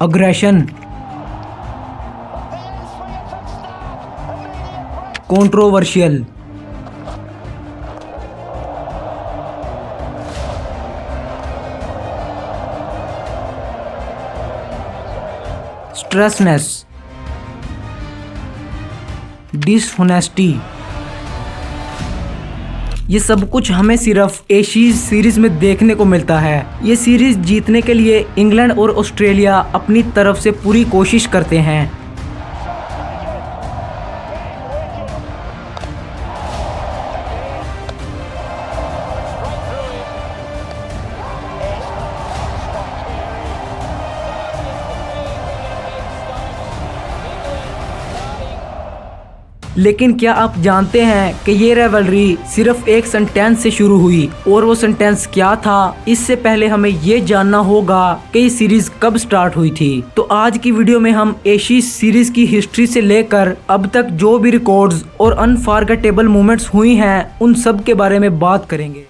Aggression, controversial, स्ट्रेसनेस, डिसहोनेस्टी। ये सब कुछ हमें सिर्फ एशीज सीरीज में देखने को मिलता है। ये सीरीज जीतने के लिए इंग्लैंड और ऑस्ट्रेलिया अपनी तरफ से पूरी कोशिश करते हैं। लेकिन क्या आप जानते हैं कि ये राइवलरी सिर्फ एक सेंटेंस से शुरू हुई, और वो सेंटेंस क्या था? इससे पहले हमें ये जानना होगा कि ये सीरीज कब स्टार्ट हुई थी। तो आज की वीडियो में हम एशीज सीरीज की हिस्ट्री से लेकर अब तक जो भी रिकॉर्ड्स और अनफॉरगेटेबल मोमेंट्स हुई हैं उन सब के बारे में बात करेंगे।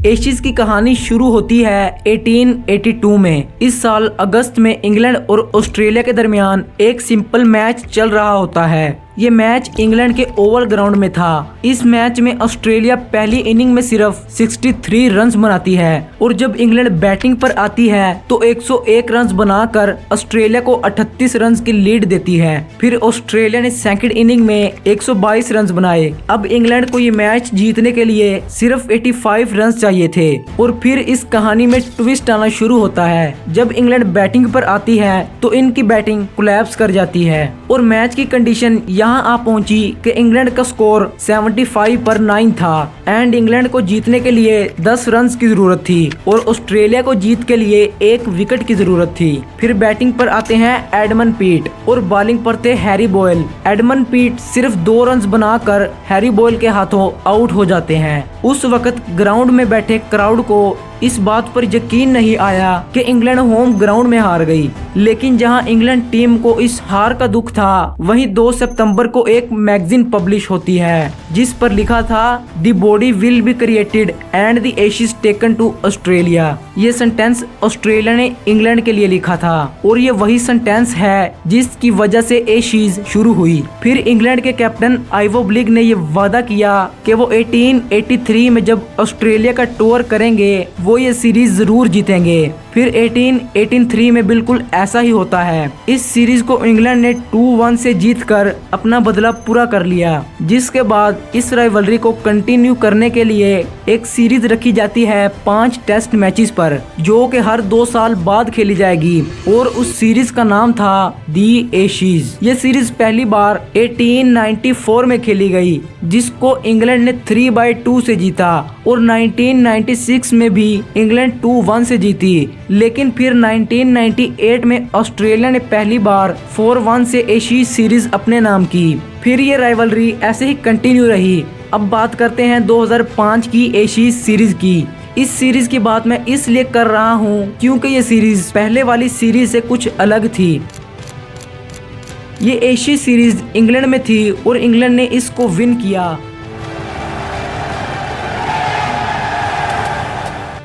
एशीज की कहानी शुरू होती है 1882 में। इस साल अगस्त में इंग्लैंड और ऑस्ट्रेलिया के दरमियान एक सिंपल मैच चल रहा होता है। ये मैच इंग्लैंड के ओवल ग्राउंड में था। इस मैच में ऑस्ट्रेलिया पहली इनिंग में सिर्फ 63 रन्स बनाती है, और जब इंग्लैंड बैटिंग पर आती है तो 101 रन्स बनाकर ऑस्ट्रेलिया को 38 रन्स की लीड देती है। फिर ऑस्ट्रेलिया ने सेकंड इनिंग में 122 रन्स बनाए। अब इंग्लैंड को ये मैच जीतने के लिए सिर्फ 85 रन्स चाहिए थे। और फिर इस कहानी में ट्विस्ट आना शुरू होता है। जब इंग्लैंड बैटिंग पर आती है तो इनकी बैटिंग कोलैप्स कर जाती है, और मैच की कंडीशन यहाँ आ पहुंची कि इंग्लैंड का स्कोर 75 पर 9 था, एंड इंग्लैंड को जीतने के लिए 10 रन्स की जरूरत थी, और ऑस्ट्रेलिया को जीत के लिए 1 विकेट की जरूरत थी। फिर बैटिंग पर आते हैं एडमंड पीट, और बॉलिंग पर थे हैरी बोयल। एडमंड पीट सिर्फ 2 रन्स बनाकर हैरी बोयल के हाथों आउट हो जाते हैं। उस वक्त ग्राउंड में बैठे क्राउड को इस बात पर यकीन नहीं आया कि इंग्लैंड होम ग्राउंड में हार गई। लेकिन जहां इंग्लैंड टीम को इस हार का दुख था, वहीं 2 सितंबर को एक मैगजीन पब्लिश होती है जिस पर लिखा था the body will be created and the ashes taken to Australia. ये सेंटेंस ऑस्ट्रेलिया ने इंग्लैंड के लिए लिखा था, और ये वही सेंटेंस है जिसकी वजह से एशेज शुरू हुई। फिर इंग्लैंड के कैप्टन आइवो ब्लिग ने ये वादा किया कि वो 1883 में जब ऑस्ट्रेलिया का टूर करेंगे वो ये सीरीज जरूर जीतेंगे। फिर 1883 में बिल्कुल ऐसा ही होता है। इस सीरीज को इंग्लैंड ने 2-1 से जीतकर अपना बदला पूरा कर लिया, जिसके बाद इस राइवलरी को कंटिन्यू करने के लिए एक सीरीज रखी जाती है 5 टेस्ट मैचेस पर, जो कि हर 2 साल बाद खेली जाएगी, और उस सीरीज का नाम था दी एशीज। ये सीरीज पहली बार 1894 में खेली गई, जिसको इंग्लैंड ने 3/2 से जीता, और 1996 में भी इंग्लैंड 2-1 से जीती। लेकिन फिर 1998 में ऑस्ट्रेलिया ने पहली बार 4-1 से एशीज सीरीज अपने नाम की। फिर ये राइवलरी ऐसे ही कंटिन्यू रही। अब बात करते हैं 2005 की एशीज सीरीज की। इस सीरीज की बात मैं इसलिए कर रहा हूँ क्योंकि ये सीरीज पहले वाली सीरीज से कुछ अलग थी। ये एशीज सीरीज इंग्लैंड में थी और इंग्लैंड ने इसको विन किया।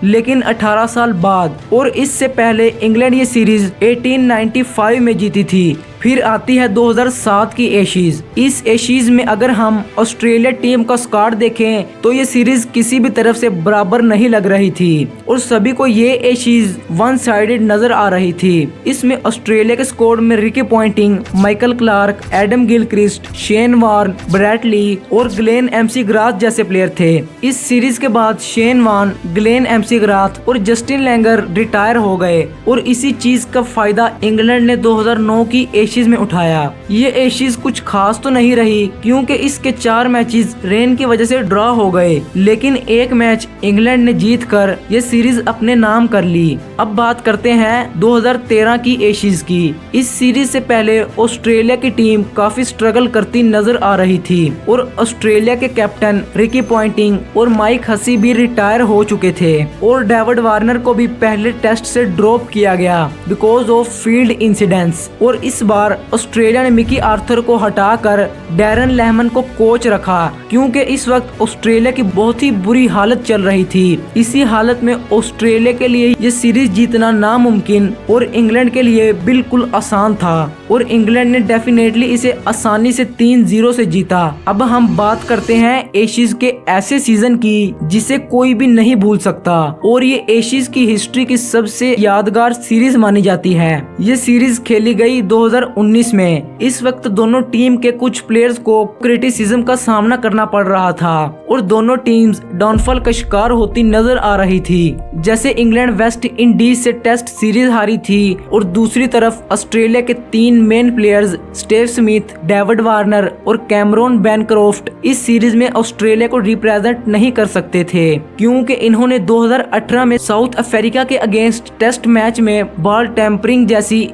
लेकिन 18 साल बाद, और इससे पहले इंग्लैंड ये सीरीज 1895 में जीती थी। फिर आती है 2007 की एशीज। इस एशीज में अगर हम ऑस्ट्रेलिया टीम का स्क्वाड देखें तो ये सीरीज किसी भी तरफ से बराबर नहीं लग रही थी, और सभी को ये एशीज वन साइडेड नजर आ रही थी। इसमें ऑस्ट्रेलिया के स्क्वाड में Ricky Ponting, Michael Clarke, Adam Gilchrist, Shane Warne, Brett Lee और ग्लेन एमसीग्राथ जैसे प्लेयर थे। इस सीरीज के बाद शेन वॉर्न, ग्लेन एमसीग्राथ और जस्टिन लैंगर रिटायर हो गए, और इसी चीज का फायदा इंग्लैंड ने 2009 की एशीज में उठाया। ये एशीज कुछ खास तो नहीं रही क्योंकि इसके 4 मैचेस रेन की वजह से ड्रॉ हो गए, लेकिन एक मैच इंग्लैंड ने जीतकर ये सीरीज अपने नाम कर ली। अब बात करते हैं 2013 की एशीज की। इस सीरीज से पहले ऑस्ट्रेलिया की टीम काफी स्ट्रगल करती नजर आ रही थी, और ऑस्ट्रेलिया के कैप्टन रिकी पॉन्टिंग और माइक हसी भी रिटायर हो चुके थे, और डेविड वार्नर को भी पहले टेस्ट से ड्रॉप किया गया बिकॉज ऑफ फील्ड इंसिडेंट्स। और इस बार ऑस्ट्रेलिया ने मिकी आर्थर को हटाकर डैरन लेहमन को कोच रखा, क्योंकि इस वक्त ऑस्ट्रेलिया की बहुत ही बुरी हालत चल रही थी। इसी हालत में ऑस्ट्रेलिया के लिए ये सीरीज जीतना नामुमकिन और इंग्लैंड के लिए बिल्कुल आसान था, और इंग्लैंड ने डेफिनेटली इसे आसानी से 3-0 से जीता। अब हम बात करते हैं एशिज के ऐसे सीजन की जिसे कोई भी नहीं भूल सकता, और ये एशिज की हिस्ट्री की सबसे यादगार सीरीज मानी जाती है। ये सीरीज खेली गई 2019 में। इस वक्त दोनों टीम के कुछ प्लेयर्स को क्रिटिसिज्म का सामना करना पड़ रहा था और दोनों टीम्स डाउनफॉल का शिकार होती नजर आ रही थी। जैसे इंग्लैंड वेस्ट इंडीज से टेस्ट सीरीज हारी थी और दूसरी तरफ ऑस्ट्रेलिया के 3 main players Steve Smith, David Warner और कैमरॉन बैनक्रॉफ्ट इस सीरीज में ऑस्ट्रेलिया को रिप्रेजेंट नहीं कर सकते थे, क्योंकि इन्होंने 2018 में साउथ अफ्रीका के अगेंस्ट टेस्ट मैच में बॉल टेम्परिंग जैसी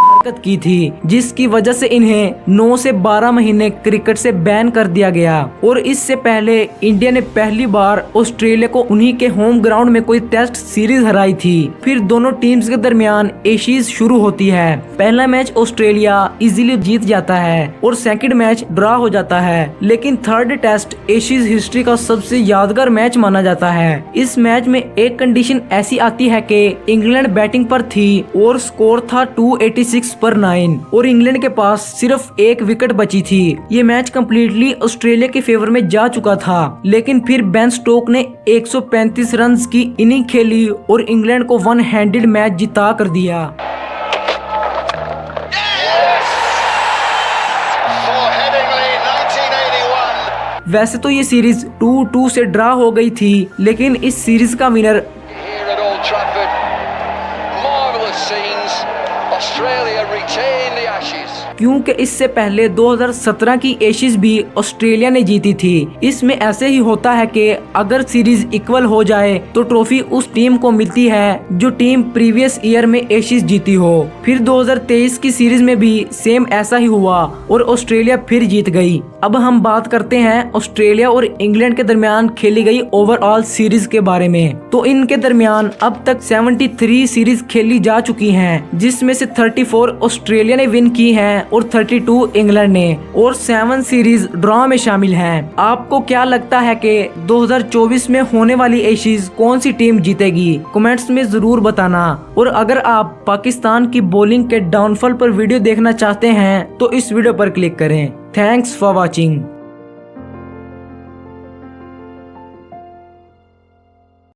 हरकत की थी, जिसकी वजह से इन्हें 9 से 12 महीने क्रिकेट से बैन कर दिया गया। और इससे पहले इंडिया ने पहली बार ऑस्ट्रेलिया को उन्हीं के होम ग्राउंड में कोई टेस्ट सीरीज हराई थी। फिर दोनों टीम्स के दरमियान एशिज शुरू होती है। पहला मैच ऑस्ट्रेलिया इजीली जीत जाता है और सेकंड मैच ड्रॉ हो जाता है, लेकिन थर्ड टेस्ट एशिज हिस्ट्री का सबसे यादगार मैच माना जाता है। इस मैच में एक कंडीशन ऐसी आती है कि इंग्लैंड बैटिंग पर थी और स्कोर था 286 पर 9 और इंग्लैंड के पास सिर्फ 1 विकेट बची थी। ये मैच कम्प्लीटली ऑस्ट्रेलिया के फेवर में जा चुका था, लेकिन फिर बेन स्टोक ने 135 रन की इनिंग खेली और इंग्लैंड को वन हैंडेड मैच जिता कर दिया। वैसे तो ये सीरीज 2-2 से ड्रॉ हो गई थी, लेकिन इस सीरीज का विनर क्योंकि इससे पहले 2017 की एशिज भी ऑस्ट्रेलिया ने जीती थी। इसमें ऐसे ही होता है कि अगर सीरीज इक्वल हो जाए तो ट्रॉफी उस टीम को मिलती है जो टीम प्रीवियस ईयर में एशिज जीती हो। फिर 2023 की सीरीज में भी सेम ऐसा ही हुआ और ऑस्ट्रेलिया फिर जीत गई। अब हम बात करते हैं ऑस्ट्रेलिया और इंग्लैंड के दरमियान खेली गई ओवरऑल सीरीज के बारे में। तो इनके दरमियान अब तक 73 सीरीज खेली जा चुकी हैं, जिसमें से 34 ऑस्ट्रेलिया ने विन की हैं और 32 इंग्लैंड ने, और 7 सीरीज ड्रॉ में शामिल हैं। आपको क्या लगता है कि 2024 में होने वाली एशिज कौन सी टीम जीतेगी? कमेंट्स में जरूर बताना। और अगर आप पाकिस्तान की बॉलिंग के डाउनफॉल पर वीडियो देखना चाहते हैं तो इस वीडियो पर क्लिक करें। Thanks for watching.